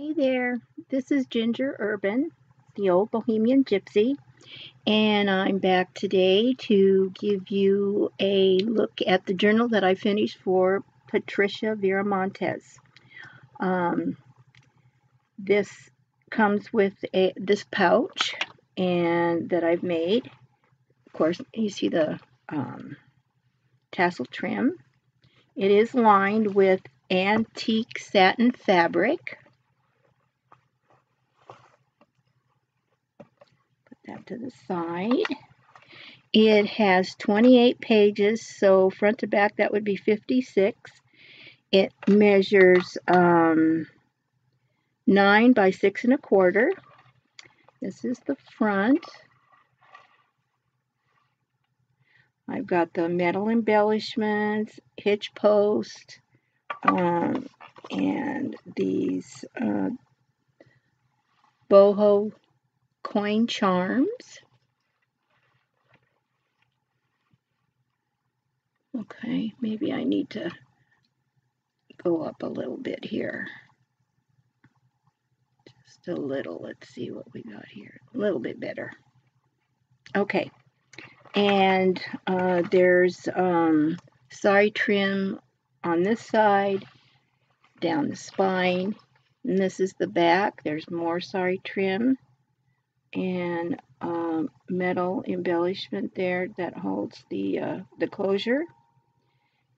Hey there, this is Ginger Urban, the old Bohemian Gypsy, and I'm back today to give you a look at the journal that I finished for Patricia Viramontes. This comes with this pouch and that I've made. Of course, you see the tassel trim. It is lined with antique satin fabric. That to the side. It has 28 pages, so front to back that would be 56. It measures 9 by 6 1/4. This is the front. I've got the metal embellishments, hitch post, and these Boho coin charms. Okay, maybe I need to go up a little bit here. Just a little. Let's see what we got here. A little bit better. Okay, and there's side trim on this side, down the spine, and this is the back. There's more side trim and metal embellishment there that holds the closure,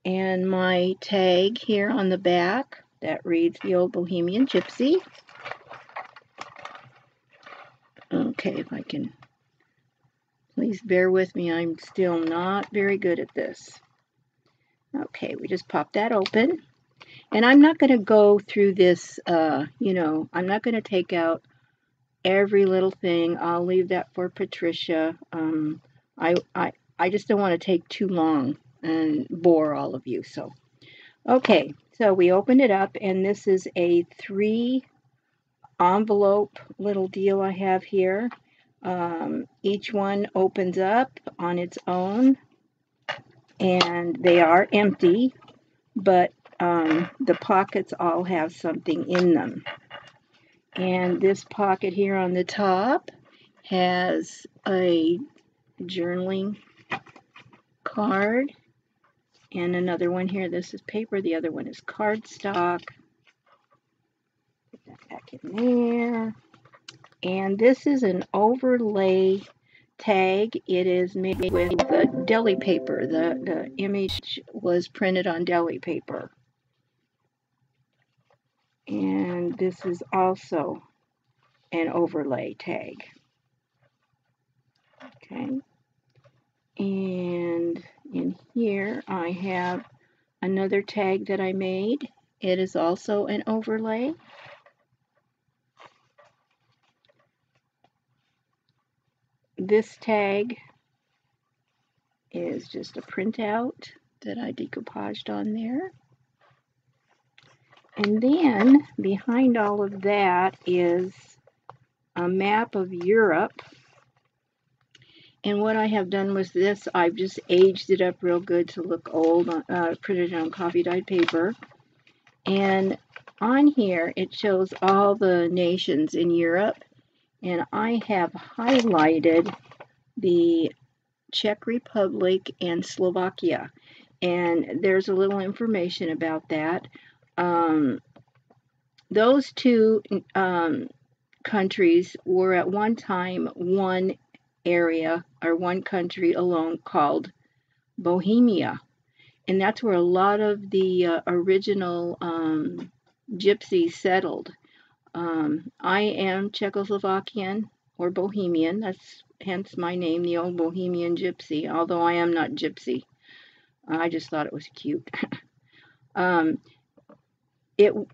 and my tag here on the back that reads the old Bohemian Gypsy. Okay, if I can, please bear with me, I'm still not very good at this. Okay, we just pop that open, and I'm not going to go through this, I'm not going to take out every little thing. I'll leave that for Patricia. I just don't want to take too long and bore all of you. So, okay, so we open it up, and this is a 3 envelope little deal I have here. Each one opens up on its own, and they are empty, but the pockets all have something in them. And this pocket here on the top has a journaling card, and another one here. This is paper, the other one is cardstock. Put that back in there. And this is an overlay tag. It is made with deli paper. The image was printed on deli paper. And this is also an overlay tag. Okay. And in here I have another tag that I made. It is also an overlay. This tag is just a printout that I decoupaged on there. And then behind all of that is a map of Europe. And what I have done with this, I've just aged it up real good to look old, printed on coffee dyed paper. And on here, it shows all the nations in Europe. And I have highlighted the Czech Republic and Slovakia. And there's a little information about that. Those two countries were at one time one area or one country alone called Bohemia, and that's where a lot of the original gypsies settled. I am Czechoslovakian or Bohemian. That's hence my name, the old Bohemian Gypsy, although I am not gypsy. I just thought it was cute.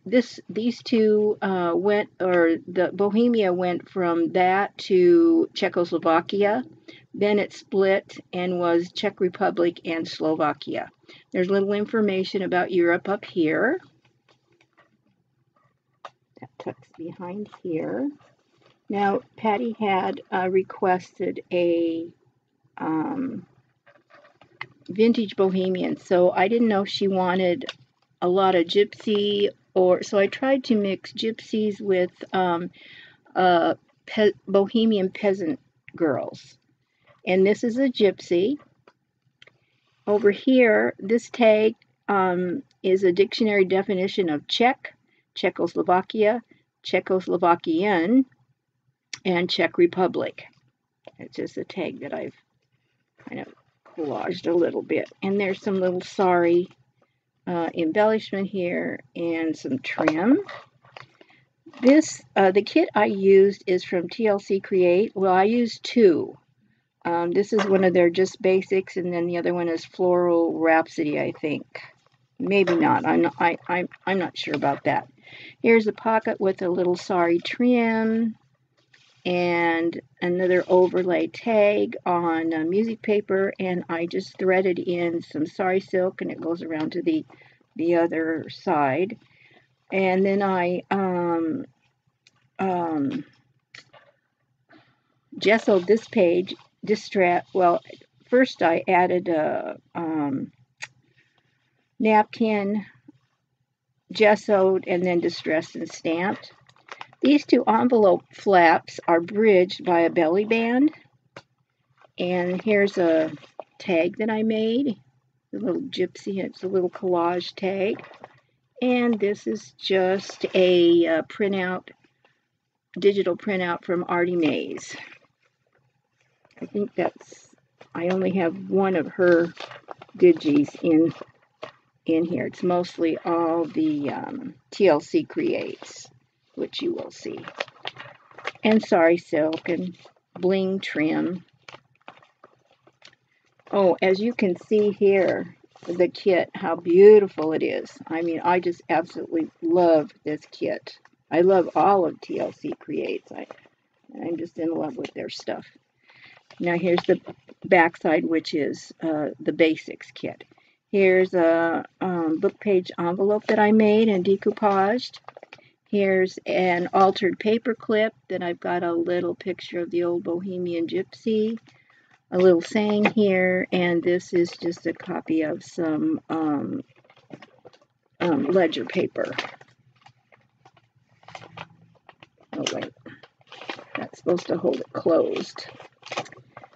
These two the Bohemia went from that to Czechoslovakia, then it split and was Czech Republic and Slovakia. There's little information about Europe up here. That tucks behind here. Now, Patty had requested a vintage Bohemian, so I didn't know if she wanted a lot of gypsy or so I tried to mix gypsies with bohemian peasant girls. And this is a gypsy. Over here, this tag is a dictionary definition of Czech, Czechoslovakia, Czechoslovakian, and Czech Republic. It's just a tag that I've kind of collaged a little bit. And there's some little sari embellishment here and some trim. This, the kit I used is from TLC Create. Well, I used two. This is one of their just basics, and then the other one is Floral Rhapsody, I think. Maybe not. I'm not sure about that. Here's a pocket with a little sari trim and another overlay tag on music paper, and I just threaded in some sari silk, and it goes around to the other side. And then I gessoed this page. Well, first I added a napkin, gessoed, and then distressed and stamped. These two envelope flaps are bridged by a belly band. And here's a tag that I made, the little gypsy. It's a little collage tag. And this is just a printout, digital printout from Artie Mays. I think I only have one of her digis in here. It's mostly all the TLC Creates, which you will see. And sari silk and bling trim. Oh, as you can see here, the kit, how beautiful it is. I mean, I just absolutely love this kit. I love all of TLC Creates. I'm just in love with their stuff. Now here's the backside, which is the basics kit. Here's a book page envelope that I made and decoupaged. Here's an altered paper clip that I've got a little picture of the old Bohemian Gypsy, a little saying here, and this is just a copy of some ledger paper. Oh wait, that's supposed to hold it closed.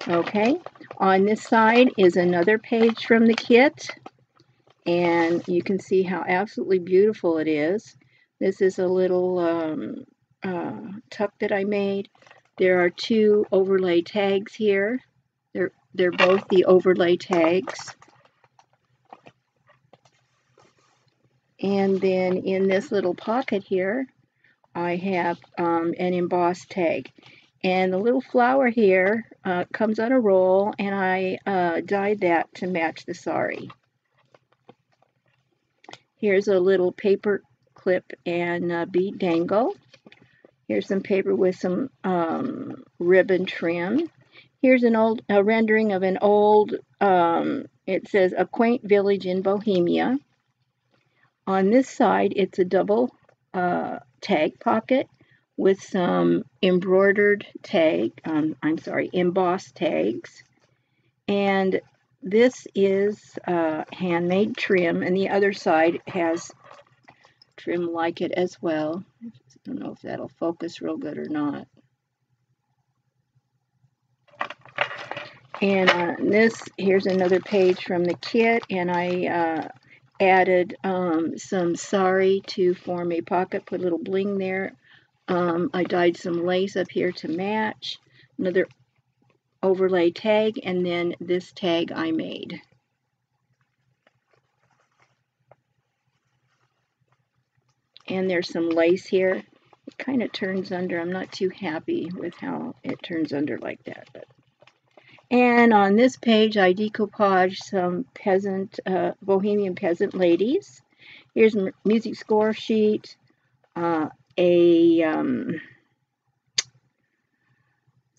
Okay, on this side is another page from the kit, and you can see how absolutely beautiful it is. This is a little tuck that I made. There are two overlay tags here. They're both the overlay tags. And then in this little pocket here, I have an embossed tag. And the little flower here comes on a roll, and I dyed that to match the sari. Here's a little paper clip and bead dangle. Here's some paper with some ribbon trim. Here's a rendering of an old, it says, a quaint village in Bohemia. On this side, it's a double tag pocket with some embroidered embossed tags. And this is handmade trim, and the other side has trim like it as well. I don't know if that'll focus real good or not. And here's another page from the kit, and I added some sari to form a pocket, put a little bling there. I dyed some lace up here to match. Another overlay tag, and then this tag I made. And there's some lace here. It kind of turns under. I'm not too happy with how it turns under like that. And on this page, I decoupaged some Bohemian peasant ladies. Here's a music score sheet, a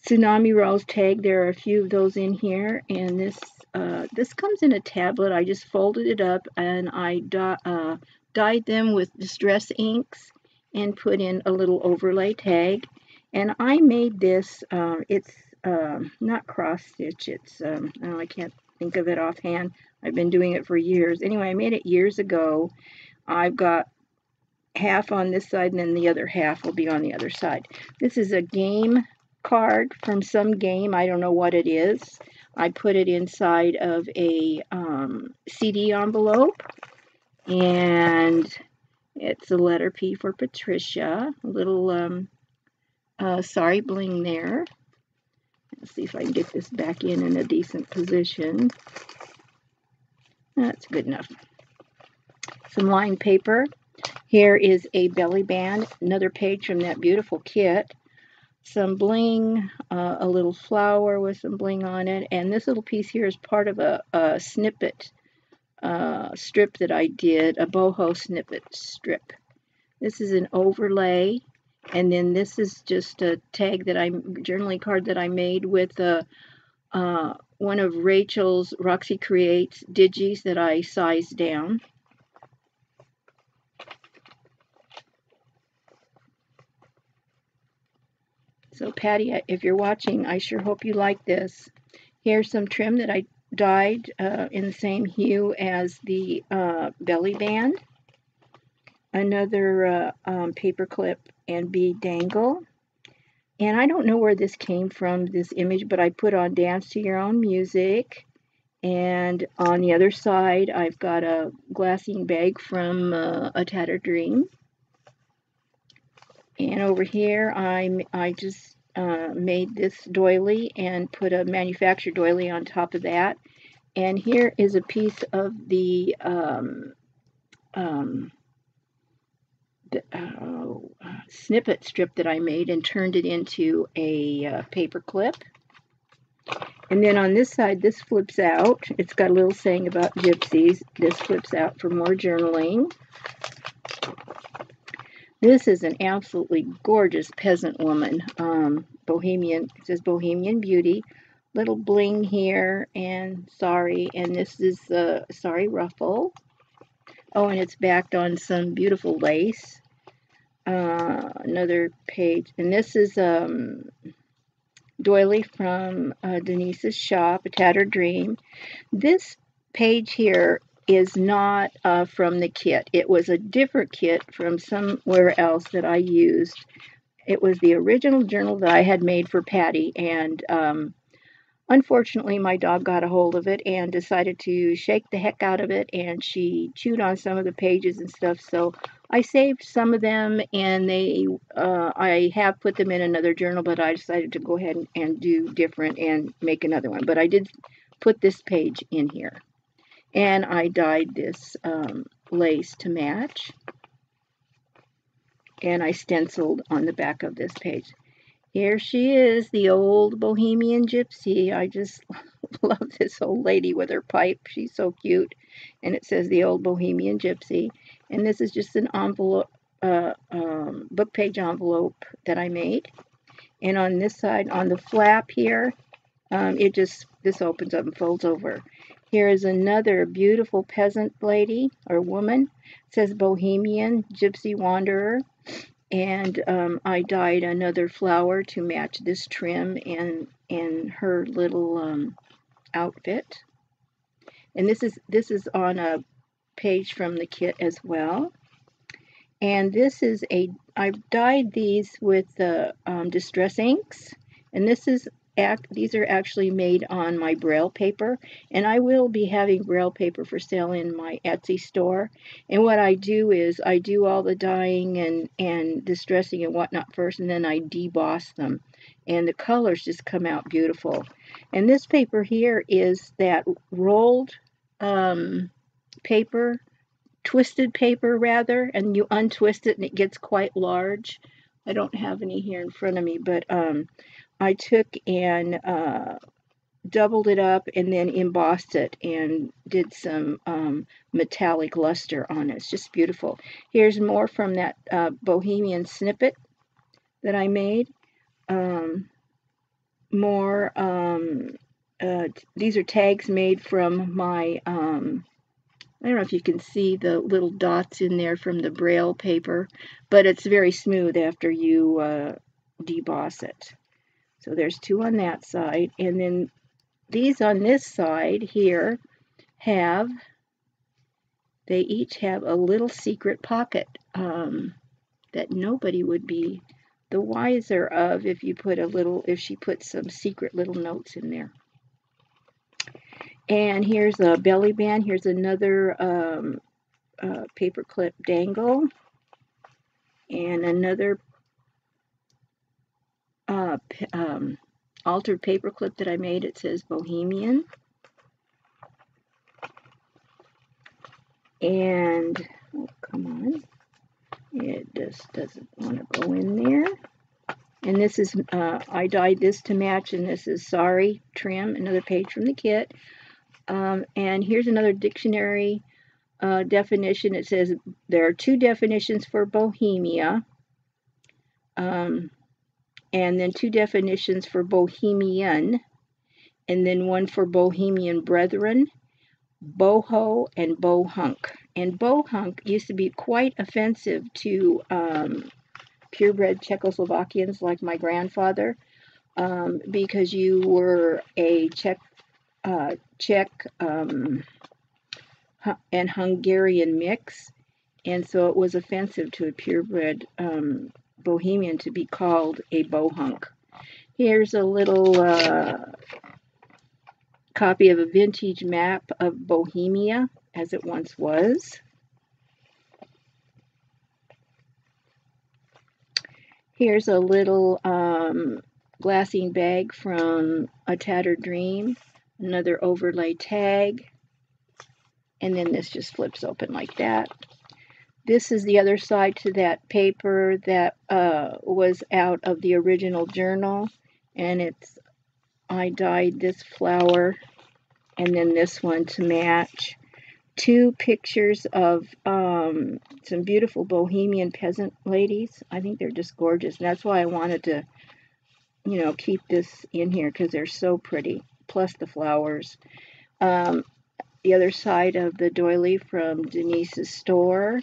Tsunami Rose tag. There are a few of those in here, and this comes in a tablet. I just folded it up, and I dyed them with distress inks and put in a little overlay tag. And I made this. It's not cross stitch. It's oh, I can't think of it offhand. I've been doing it for years. Anyway, I made it years ago. I've got half on this side, and then the other half will be on the other side. This is a game card from some game. I don't know what it is. I put it inside of a CD envelope, and it's a letter P for Patricia. A little sorry bling there. Let's see if I can get this back in a decent position. That's good enough. Some lined paper. Here is a belly band, another page from that beautiful kit. Some bling, a little flower with some bling on it, and this little piece here is part of a snippet strip that I did, a boho snippet strip. This is an overlay, and then this is just a tag that journaling card that I made with one of Rachel's Roxy Creates digis that I sized down. So Patty, if you're watching, I sure hope you like this. Here's some trim that I dyed in the same hue as the belly band. Another paper clip and bead dangle. And I don't know where this came from, this image, but I put on Dance to Your Own Music. And on the other side, I've got a glassine bag from A Tattered Dream. And over here, I just made this doily and put a manufactured doily on top of that. And here is a piece of the snippet strip that I made and turned it into a paper clip. And then on this side, this flips out. It's got a little saying about gypsies. This flips out for more journaling. This is an absolutely gorgeous peasant woman, Bohemian. It says Bohemian Beauty. Little bling here, and sorry. And this is the sorry ruffle. Oh, and it's backed on some beautiful lace. Another page, and this is doily from Denise's shop, A Tattered Dream. This page here is not from the kit. It was a different kit from somewhere else that I used. It was the original journal that I had made for Patty, and unfortunately my dog got a hold of it and decided to shake the heck out of it, and she chewed on some of the pages and stuff, so I saved some of them, and I have put them in another journal, but I decided to go ahead and do different and make another one. But I did put this page in here. And I dyed this lace to match. And I stenciled on the back of this page. Here she is, the old Bohemian Gypsy. I just love this old lady with her pipe. She's so cute. And it says the old Bohemian Gypsy. And this is just an envelope, book page envelope that I made. And on this side, on the flap here, this opens up and folds over. Here is another beautiful peasant lady or woman. It says Bohemian Gypsy Wanderer. And I dyed another flower to match this trim and her little outfit. And this is on a page from the kit as well. And this is I've dyed these with distress inks, and these are actually made on my Braille paper, and I will be having Braille paper for sale in my Etsy store. And what I do is I do all the dyeing and distressing and whatnot first, and then I deboss them, and the colors just come out beautiful. And this paper here is that rolled paper, twisted paper rather, and you untwist it and it gets quite large. I don't have any here in front of me, but I took and doubled it up and then embossed it and did some metallic luster on it. It's just beautiful. Here's more from that Bohemian snippet that I made. These are tags made from my I don't know if you can see the little dots in there from the Braille paper, but it's very smooth after you deboss it. So there's two on that side, and then these on this side here they each have a little secret pocket that nobody would be the wiser of if she put some secret little notes in there. And here's a belly band. Here's another paperclip dangle, and another altered paperclip that I made. It says Bohemian. And, oh, come on, it just doesn't want to go in there. And this is, I dyed this to match, and this is Sorry trim, another page from the kit. And here's another dictionary definition. It says there are 2 definitions for Bohemia, and then 2 definitions for Bohemian, and then 1 for Bohemian Brethren, Boho, and Bohunk. And Bohunk used to be quite offensive to purebred Czechoslovakians like my grandfather, because you were a Czech and Hungarian mix, and so it was offensive to a purebred Bohemian to be called a Bohunk. Here's a little copy of a vintage map of Bohemia as it once was. Here's a little glassine bag from A Tattered Dream, another overlay tag, and then this just flips open like that. This is the other side to that paper that was out of the original journal, and I dyed this flower and then this one to match. 2 pictures of some beautiful Bohemian peasant ladies. I think they're just gorgeous, and that's why I wanted to, keep this in here, because they're so pretty, plus the flowers. The other side of the doily from Denise's store.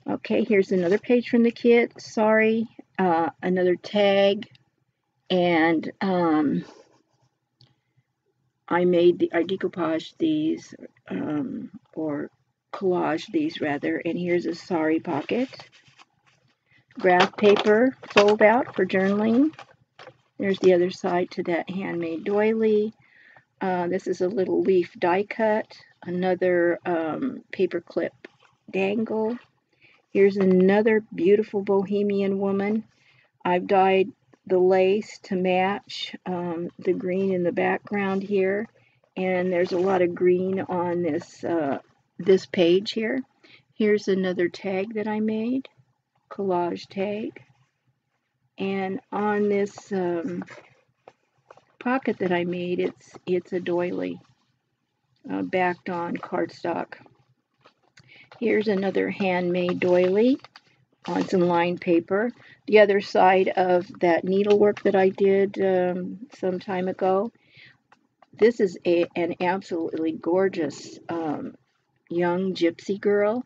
Okay, here's another page from the kit. Sorry, another tag, and I decoupaged these, or collaged these rather, and here's a Sorry pocket. Graph paper fold out for journaling. There's the other side to that handmade doily. This is a little leaf die cut, another paperclip dangle. Here's another beautiful Bohemian woman. I've dyed the lace to match the green in the background here, and there's a lot of green on this page here. Here's another tag that I made, collage tag, and on this pocket that I made, it's a doily backed on cardstock. Here's another handmade doily on some lined paper. The other side of that needlework that I did some time ago. This is an absolutely gorgeous young gypsy girl,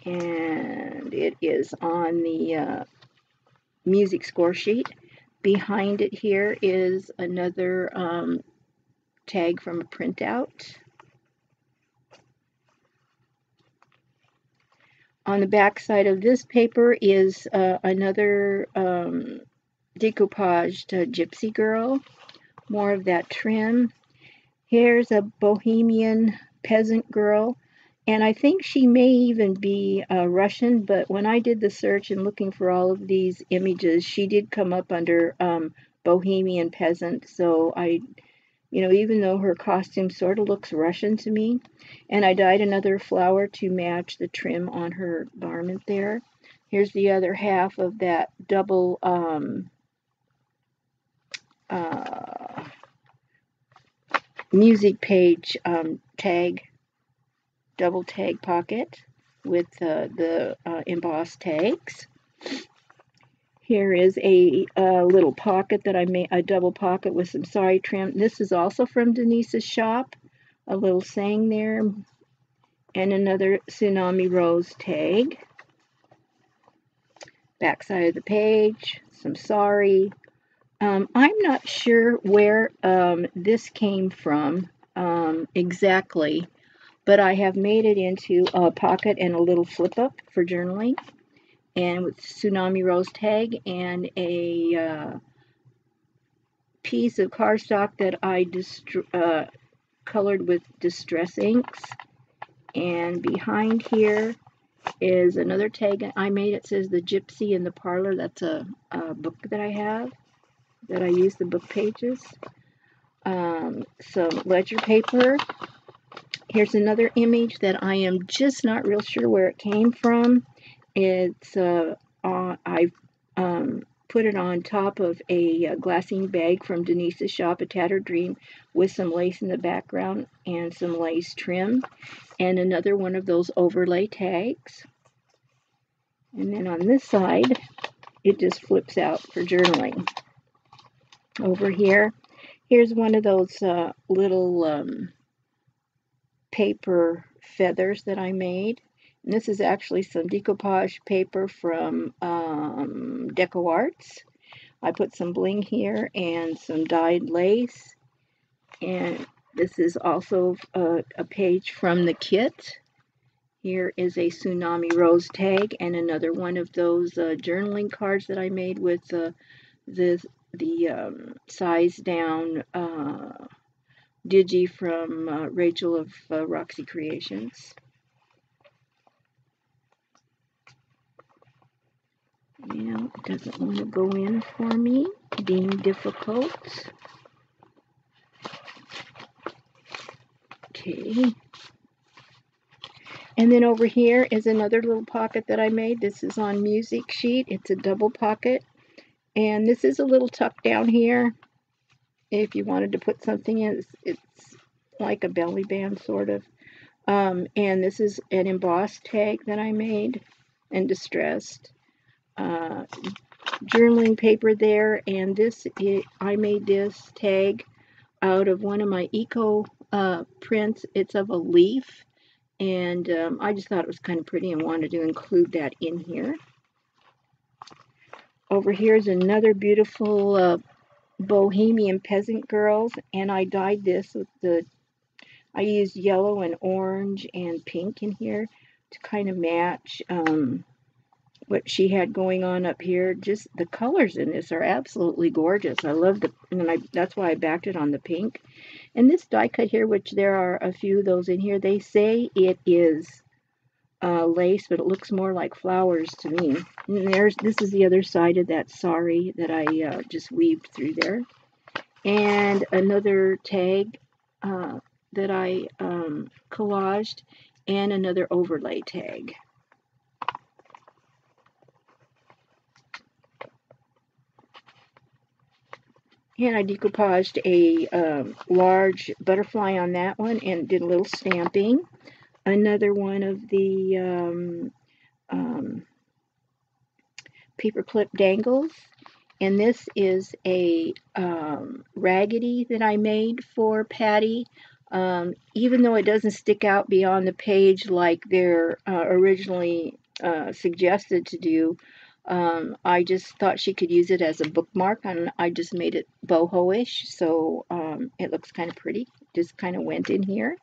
and it is on the music score sheet. Behind it here is another tag from a printout. On the back side of this paper is another decoupaged gypsy girl, more of that trim. Here's a Bohemian peasant girl, and I think she may even be Russian, but when I did the search and looking for all of these images, she did come up under Bohemian peasant, so even though her costume sort of looks Russian to me. And I dyed another flower to match the trim on her garment there. Here's the other half of that double music page tag, double tag pocket with the embossed tags. Here is a little pocket that I made, a double pocket with some sari trim. This is also from Denise's shop. A little saying there, and another Tsunami Rose tag. Back side of the page, some sari. I'm not sure where this came from exactly, but I have made it into a pocket and a little flip up for journaling, and with Tsunami Rose tag and a piece of cardstock that I colored with Distress inks. And behind here is another tag I made. It says The Gypsy in the Parlor. That's a book that I have, that I use the book pages. Some ledger paper. Here's another image that I am just not real sure where it came from. It's I've put it on top of a glassine bag from Denise's shop, A Tattered Dream, with some lace in the background and some lace trim, and another one of those overlay tags. And then on this side, it just flips out for journaling. Over here, here's one of those little paper feathers that I made. And this is actually some decoupage paper from Deco Arts. I put some bling here and some dyed lace. And this is also a page from the kit. Here is a Tsunami Rose tag and another one of those journaling cards that I made with the size down digi from Rachel of Roxy Creations. Now it doesn't want to go in for me, being difficult. Okay. And then over here is another little pocket that I made. This is on Music Sheet. It's a double pocket. And this is a little tuck down here. If you wanted to put something in, it's like a belly band sort of. And this is an embossed tag that I made and distressed. Journaling paper there, and I made this tag out of one of my eco prints. It's of a leaf, and I just thought it was kind of pretty and wanted to include that in here. Over here is another beautiful Bohemian Peasant Girls, and I dyed this with I used yellow and orange and pink in here to kind of match what she had going on up here. Just the colors in this are absolutely gorgeous. I love that's why I backed it on the pink. And this die cut here, which there are a few of those in here, they say it is lace, but it looks more like flowers to me. And this is the other side of that sari that I just weaved through there. And another tag that I collaged, and another overlay tag. And I decoupaged a large butterfly on that one and did a little stamping. Another one of the paperclip dangles. And this is a raggedy that I made for Patty. Even though it doesn't stick out beyond the page like they're originally suggested to do, I just thought she could use it as a bookmark, and I just made it boho-ish, so it looks kind of pretty. Just kind of went in here.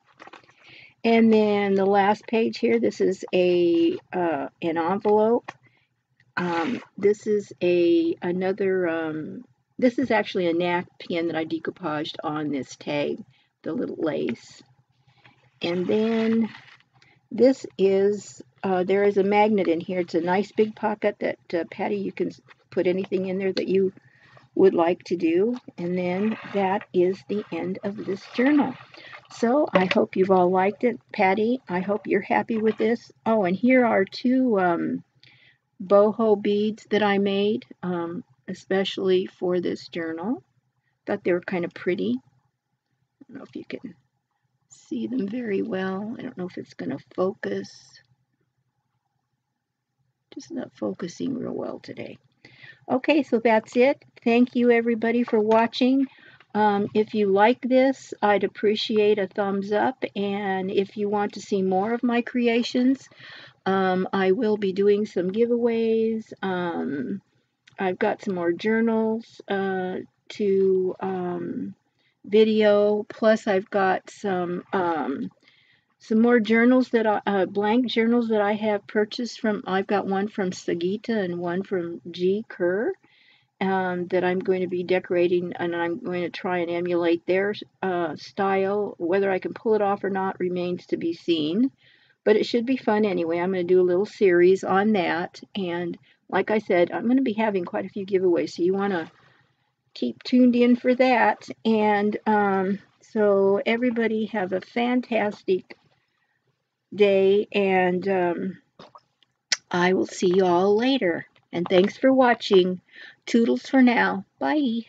And then the last page here, this is an envelope. This is this is actually a napkin that I decoupaged on this tag, the little lace. And then this is, there is a magnet in here. It's a nice big pocket that, Patty, you can put anything in there that you would like to do. And then that is the end of this journal. So I hope you've all liked it. Patty, I hope you're happy with this. Oh, and here are two boho beads that I made, especially for this journal. Thought they were kind of pretty. I don't know if you can see them very well. I don't know if it's going to focus. Just not focusing real well today. Okay, so that's it. Thank you everybody for watching. If you like this, I'd appreciate a thumbs up, and if you want to see more of my creations, I will be doing some giveaways. I've got some more journals to video, plus I've got some some more journals that blank journals that I have purchased from. I've got one from Sagita and one from G. Kerr. That I'm going to be decorating, and I'm going to try and emulate their style. Whether I can pull it off or not remains to be seen, but it should be fun anyway. I'm going to do a little series on that, and like I said, I'm going to be having quite a few giveaways, so you want to keep tuned in for that. And so everybody have a fantastic day, and I will see you all later. And thanks for watching. Toodles for now. Bye.